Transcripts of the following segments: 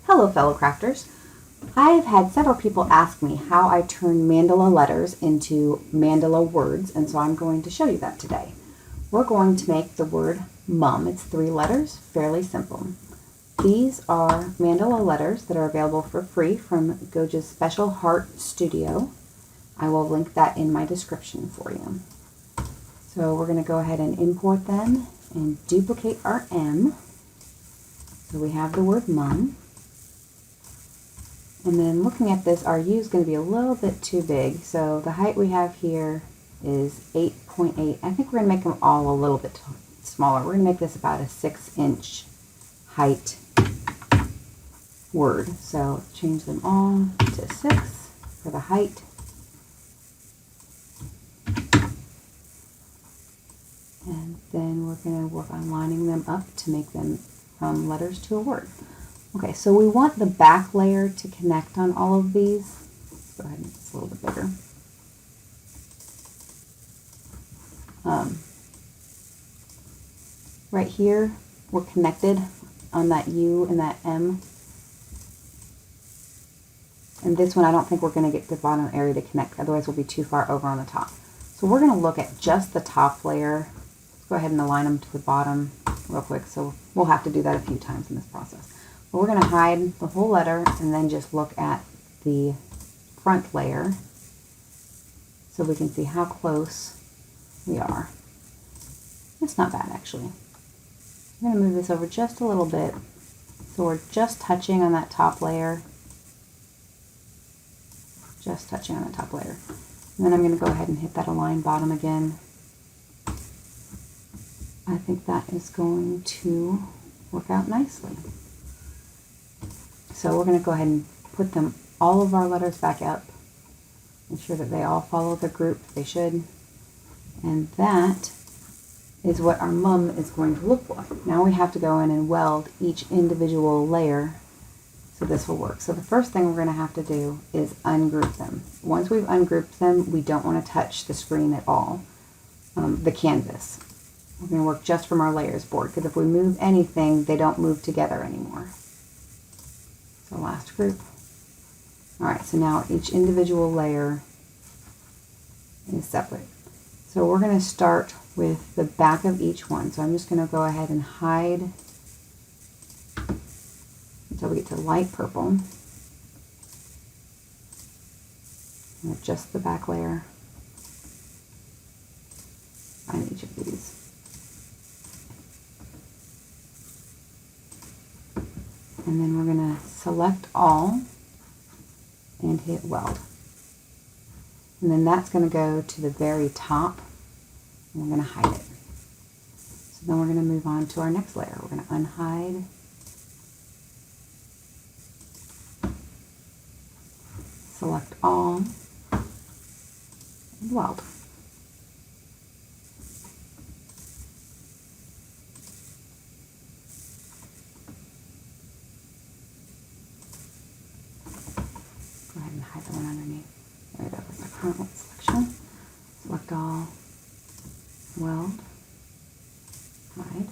Hello fellow crafters. I've had several people ask me how I turn mandala letters into mandala words, and so I'm going to show you that today. We're going to make the word mum. It's 3 letters, fairly simple. These are mandala letters that are available for free from Goja's Special Heart Studio. I will link that in my description for you. So we're going to go ahead and import them and duplicate our M. So we have the word mum. And then looking at this, our U is going to be a little bit too big. So the height we have here is 8.8. I think we're going to make them all a little bit smaller. We're going to make this about a 6-inch height word. So change them all to 6 for the height. And then we're going to work on lining them up to make them from letters to a word. Okay, so we want the back layer to connect on all of these. Let's go ahead and make this a little bit bigger. Right here, we're connected on that U and that M. And this one, I don't think we're going to get the bottom area to connect, otherwise we'll be too far over on the top. So we're going to look at just the top layer. Let's go ahead and align them to the bottom real quick. So we'll have to do that a few times in this process. But we're going to hide the whole letter and then just look at the front layer so we can see how close we are. It's not bad, actually. I'm going to move this over just a little bit so we're just touching on that top layer. Just touching on the top layer. And then I'm going to go ahead and hit that align bottom again. I think that is going to work out nicely. So we're going to go ahead and put them, all of our letters back up. Make sure that they all follow the group they should. And that is what our mum is going to look like. Now we have to go in and weld each individual layer so this will work. So the first thing we're going to have to do is ungroup them. Once we've ungrouped them, we don't want to touch the screen at all, the canvas. We're going to work just from our layers board, because if we move anything, they don't move together anymore. So last group. Alright, so now each individual layer is separate. So we're going to start with the back of each one. So I'm just going to go ahead and hide until we get to light purple. And just the back layer on each of these. And then we're going to select all and hit weld. And then that's going to go to the very top, and we're going to hide it. So then we're going to move on to our next layer. We're going to unhide, select all, and weld. Go ahead and hide the one underneath. There we go, that's our current selection. Select all, weld, hide.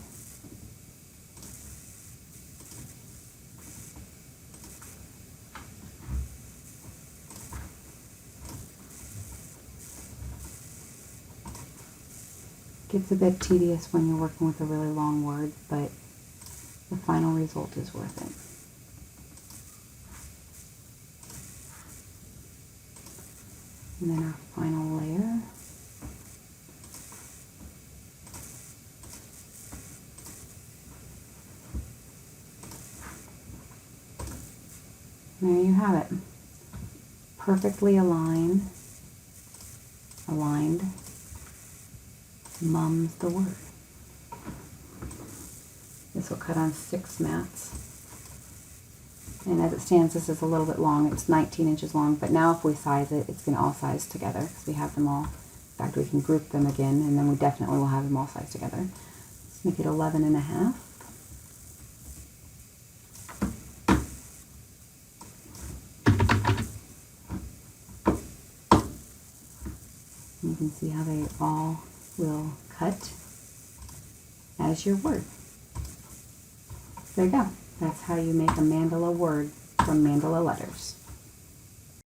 Gets a bit tedious when you're working with a really long word, but the final result is worth it. And then our final layer. There you have it. Perfectly aligned. Mum's the word. This will cut on 6 mats. And as it stands, this is a little bit long. It's 19 inches long, but now if we size it, it's going to all size together because we have them all. In fact, we can group them again, and then we definitely will have them all sized together. Let's make it 11.5. You can see how they all will cut as your word. There you go. That's how you make a mandala word from mandala letters.